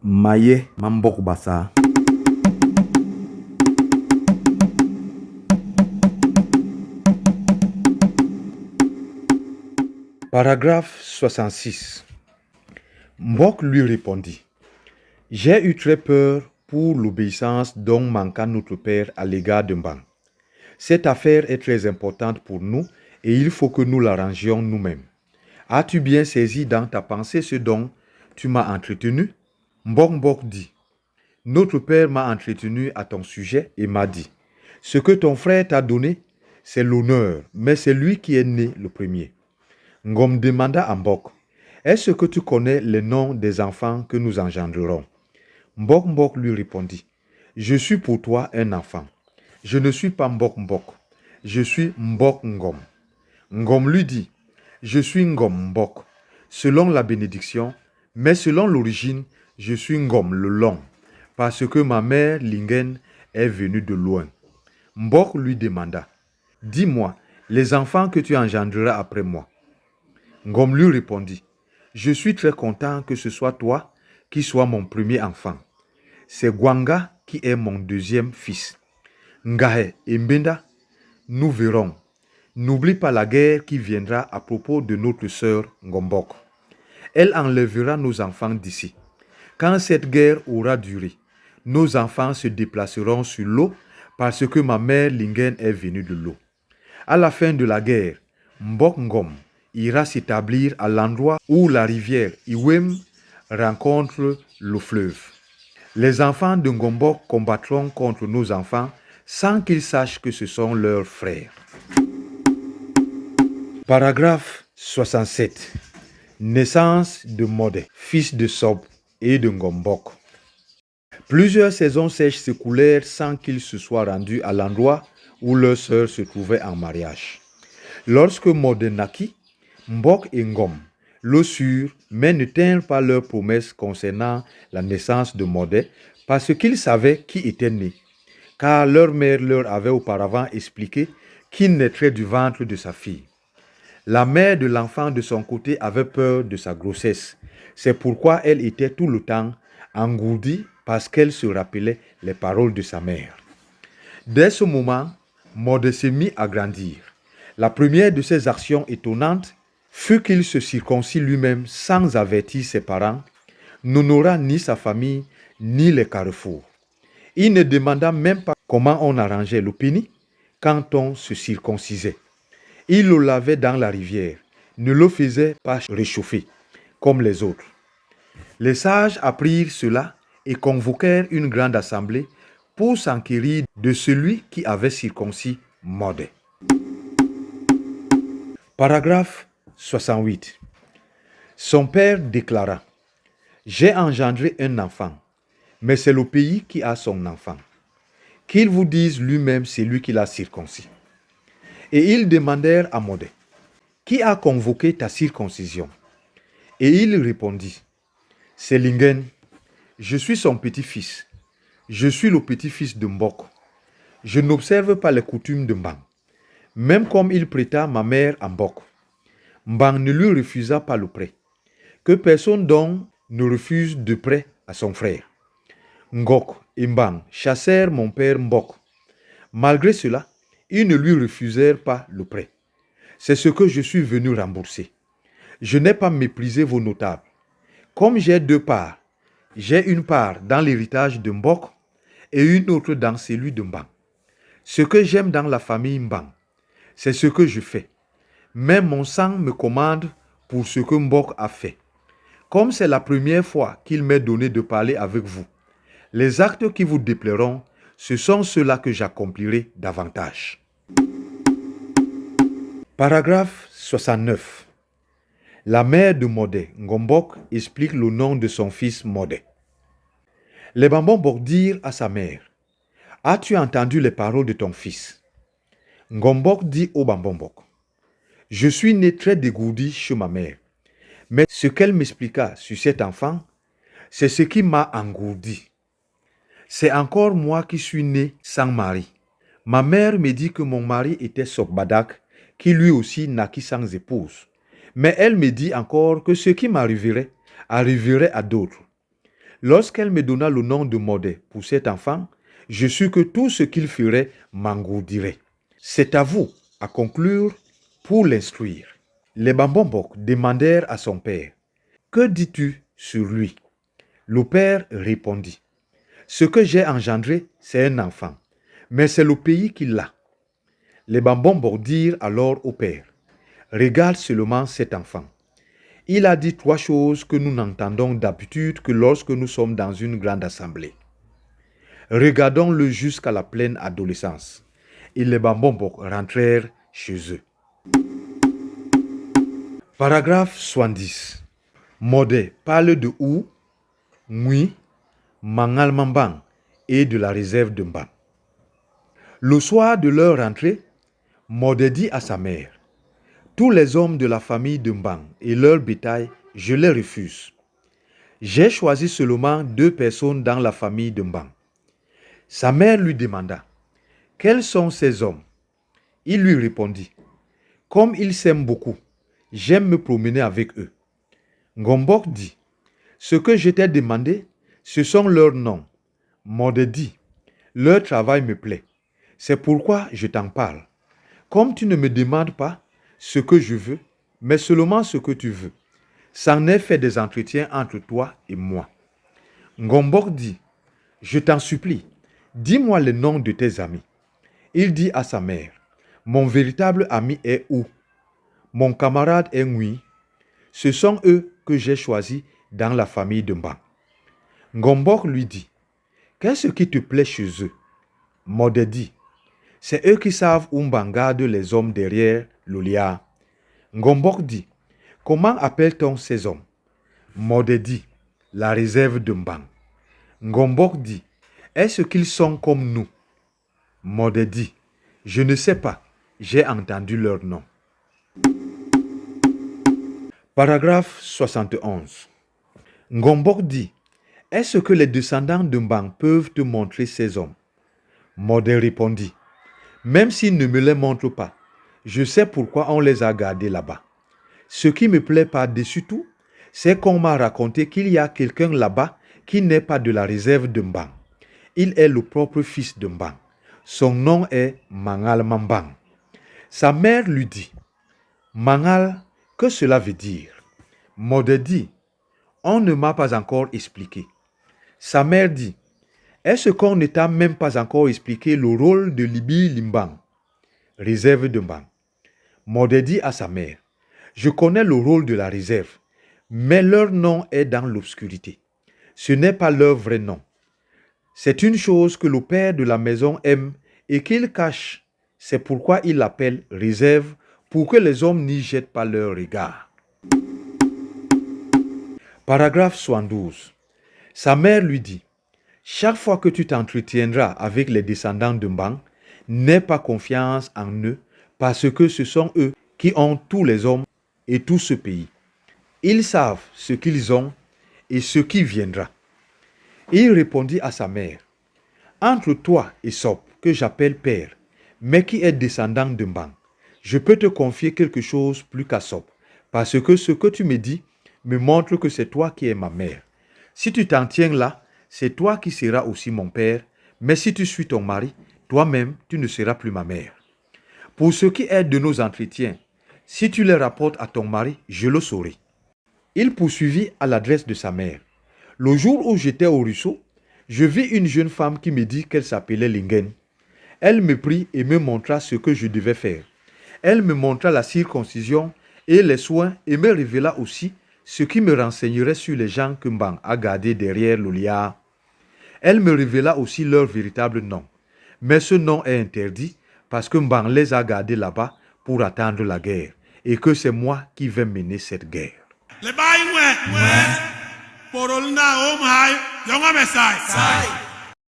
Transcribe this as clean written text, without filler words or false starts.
Maye Mambok Bassa. Paragraphe 66. Mbok lui répondit: J'ai eu très peur pour l'obéissance dont manqua notre père à l'égard de Mbang. Cette affaire est très importante pour nous et il faut que nous l'arrangions nous-mêmes. As-tu bien saisi dans ta pensée ce dont tu m'as entretenu? Mbok dit: Notre père m'a entretenu à ton sujet et m'a dit: Ce que ton frère t'a donné, c'est l'honneur, mais c'est lui qui est né le premier. Ngom demanda à Mbok: Est-ce que tu connais les noms des enfants que nous engendrerons? Mbok lui répondit: Je suis pour toi un enfant. Je ne suis pas Mbok. Je suis Mbok Ngom. Ngom lui dit: Je suis Ngom Mbok, selon la bénédiction, mais selon l'origine, je suis Ngom le long, parce que ma mère Lingen est venue de loin. Mbok lui demanda: Dis-moi, les enfants que tu engendreras après moi. Ngom lui répondit: Je suis très content que ce soit toi qui sois mon premier enfant. C'est Gwanga qui est mon deuxième fils. Ngahe et Mbenda, nous verrons. N'oublie pas la guerre qui viendra à propos de notre sœur Ngombok. Elle enlèvera nos enfants d'ici. Quand cette guerre aura duré, nos enfants se déplaceront sur l'eau parce que ma mère Lingen est venue de l'eau. À la fin de la guerre, Mbok Ngom ira s'établir à l'endroit où la rivière Iwem rencontre le fleuve. Les enfants de Ngombok combattront contre nos enfants sans qu'ils sachent que ce sont leurs frères. Paragraphe 67. Naissance de Modé, fils de Sob et de Ngombok. Plusieurs saisons sèches s'écoulèrent sans qu'ils se soient rendus à l'endroit où leur sœur se trouvait en mariage. Lorsque Modé naquit, Mbok et Ngom le surent, mais ne tinrent pas leur promesse concernant la naissance de Modé parce qu'ils savaient qui était né, car leur mère leur avait auparavant expliqué qu'il naîtrait du ventre de sa fille. La mère de l'enfant de son côté avait peur de sa grossesse. C'est pourquoi elle était tout le temps engourdie parce qu'elle se rappelait les paroles de sa mère. Dès ce moment, Modé se mit à grandir. La première de ses actions étonnantes fut qu'il se circoncis lui-même sans avertir ses parents, n'honora ni sa famille ni les carrefours. Il ne demanda même pas comment on arrangeait le pénis quand on se circoncisait. Il le lavait dans la rivière, ne le faisait pas réchauffer comme les autres. Les sages apprirent cela et convoquèrent une grande assemblée pour s'enquérir de celui qui avait circoncis Modé. Paragraphe 68. Son père déclara: J'ai engendré un enfant, mais c'est le pays qui a son enfant. Qu'il vous dise lui-même celui qui l'a circoncis. Et ils demandèrent à Modé: Qui a convoqué ta circoncision? Et il répondit: C'est Lingen. Je suis son petit-fils. Je suis le petit-fils de Mbok. Je n'observe pas les coutumes de Mbang, même comme il prêta ma mère à Mbok. Mbang ne lui refusa pas le prêt. Que personne donc ne refuse de prêt à son frère. Ngok et Mbang chassèrent mon père Mbok. Malgré cela, ils ne lui refusèrent pas le prêt. C'est ce que je suis venu rembourser. Je n'ai pas méprisé vos notables. Comme j'ai deux parts, j'ai une part dans l'héritage de Mbok et une autre dans celui de Mbang. Ce que j'aime dans la famille Mbang, c'est ce que je fais. Mais mon sang me commande pour ce que Mbok a fait. Comme c'est la première fois qu'il m'est donné de parler avec vous, les actes qui vous déplairont, ce sont ceux-là que j'accomplirai davantage. Paragraphe 69. La mère de Modé, Ngombok, explique le nom de son fils Modé. Les Bambambok dirent à sa mère: As-tu entendu les paroles de ton fils? Ngombok dit au Bambambok: Je suis né très dégourdi chez ma mère, mais ce qu'elle m'expliqua sur cet enfant, c'est ce qui m'a engourdi. C'est encore moi qui suis né sans mari. Ma mère me dit que mon mari était Sokbadak, qui lui aussi naquit sans épouse. Mais elle me dit encore que ce qui m'arriverait arriverait à d'autres. Lorsqu'elle me donna le nom de Modé pour cet enfant, je sus que tout ce qu'il ferait m'engourdirait. C'est à vous à conclure pour l'instruire. Les Bambombok demandèrent à son père, « Que dis-tu sur lui ?» Le père répondit, « Ce que j'ai engendré, c'est un enfant, mais c'est le pays qui l'a. » Les Bambombok dirent alors au père, « Regarde seulement cet enfant. Il a dit 3 choses que nous n'entendons d'habitude que lorsque nous sommes dans une grande assemblée. Regardons-le jusqu'à la pleine adolescence. » Et les Bambombok rentrèrent chez eux. Paragraphe 70. Modé parle de Ou, Mui, Mangal Mambang et de la réserve de Mbang. Le soir de leur rentrée, Modé dit à sa mère, « Tous les hommes de la famille de Mbang et leur bétail, je les refuse. J'ai choisi seulement 2 personnes dans la famille de Mbang. » Sa mère lui demanda, « Quels sont ces hommes ?» Il lui répondit, « Comme ils s'aiment beaucoup, j'aime me promener avec eux. » Ngombok dit, « Ce que je t'ai demandé, ce sont leurs noms. » Modé dit, « Leur travail me plaît. C'est pourquoi je t'en parle. Comme tu ne me demandes pas ce que je veux, mais seulement ce que tu veux, c'en est fait des entretiens entre toi et moi. » Ngombok dit, « Je t'en supplie, dis-moi les noms de tes amis. » Il dit à sa mère, « Mon véritable ami est Ou. Mon camarade est Ngui. Ce sont eux que j'ai choisis dans la famille de Mbang. » Ngombok lui dit, « Qu'est-ce qui te plaît chez eux? » Modé dit, « C'est eux qui savent où Mbang garde les hommes derrière l'Olia. » Ngombok dit, « Comment appelle-t-on ces hommes? » Modé dit, « La réserve de Mbang. » Ngombok dit, « Est-ce qu'ils sont comme nous? » Modé dit, « Je ne sais pas, j'ai entendu leur nom. » Paragraphe 71. Ngombok dit, « Est-ce que les descendants de Mbang peuvent te montrer ces hommes? » Modé répondit, « Même s'ils ne me les montrent pas, je sais pourquoi on les a gardés là-bas. Ce qui me plaît par-dessus tout, c'est qu'on m'a raconté qu'il y a quelqu'un là-bas qui n'est pas de la réserve de Mbang. Il est le propre fils de Mbang. Son nom est Mangal Mambang. » Sa mère lui dit, « Mangal, que cela veut dire? » Modé dit, « On ne m'a pas encore expliqué. » Sa mère dit, « Est-ce qu'on ne t'a même pas encore expliqué le rôle de Libi Limbang, réserve de Mbang? » Modé dit à sa mère, « Je connais le rôle de la réserve, mais leur nom est dans l'obscurité. Ce n'est pas leur vrai nom. C'est une chose que le père de la maison aime et qu'il cache. C'est pourquoi il l'appelle réserve, pour que les hommes n'y jettent pas leur regard. » Paragraphe 72. Sa mère lui dit, « Chaque fois que tu t'entretiendras avec les descendants de Mbang, n'aie pas confiance en eux, parce que ce sont eux qui ont tous les hommes et tout ce pays. Ils savent ce qu'ils ont et ce qui viendra. » Il répondit à sa mère, « Entre toi et Sop, que j'appelle père, mais qui est descendant de Mbang, je peux te confier quelque chose plus qu'à Sop, parce que ce que tu me dis me montre que c'est toi qui es ma mère. Si tu t'en tiens là, c'est toi qui seras aussi mon père, mais si tu suis ton mari, toi-même, tu ne seras plus ma mère. Pour ce qui est de nos entretiens, si tu les rapportes à ton mari, je le saurai. » Il poursuivit à l'adresse de sa mère, « Le jour où j'étais au ruisseau, je vis une jeune femme qui me dit qu'elle s'appelait Lingen. Elle me prit et me montra ce que je devais faire. Elle me montra la circoncision et les soins et me révéla aussi ce qui me renseignerait sur les gens que Mbang a gardés derrière l'Olia. Elle me révéla aussi leur véritable nom. Mais ce nom est interdit parce que Mbang les a gardés là-bas pour attendre la guerre et que c'est moi qui vais mener cette guerre. Le